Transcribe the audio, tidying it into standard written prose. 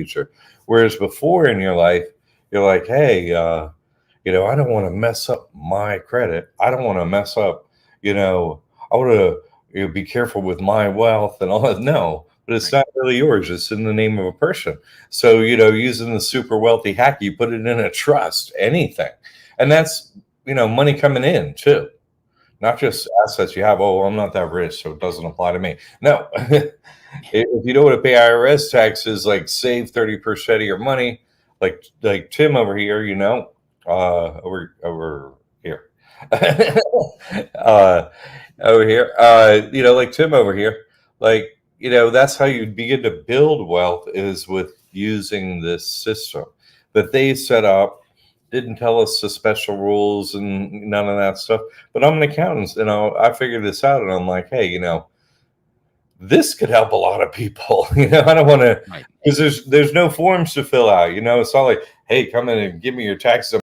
future. Whereas before in your life, you're like, hey, I don't want to mess up my credit. I don't want to mess up, you know, I want to be careful with my wealth and all that. No, but it's Right. not really yours. It's in the name of a person. So, using the super wealthy hack, you put it in a trust, anything. And that's, money coming in too, not just assets you have. Oh, I'm not that rich, so it doesn't apply to me. No. If you don't want to pay IRS taxes, like save 30% of your money, like Tim over here, over here, uh, over here, like Tim over here, like that's how you begin to build wealth is with using this system that they set up. Didn't tell us the special rules and none of that stuff. But I'm an accountant, I figured this out, and I'm like, hey, this could help a lot of people. I don't want to, Right. because there's no forms to fill out. It's not like, hey, come in and give me your taxes.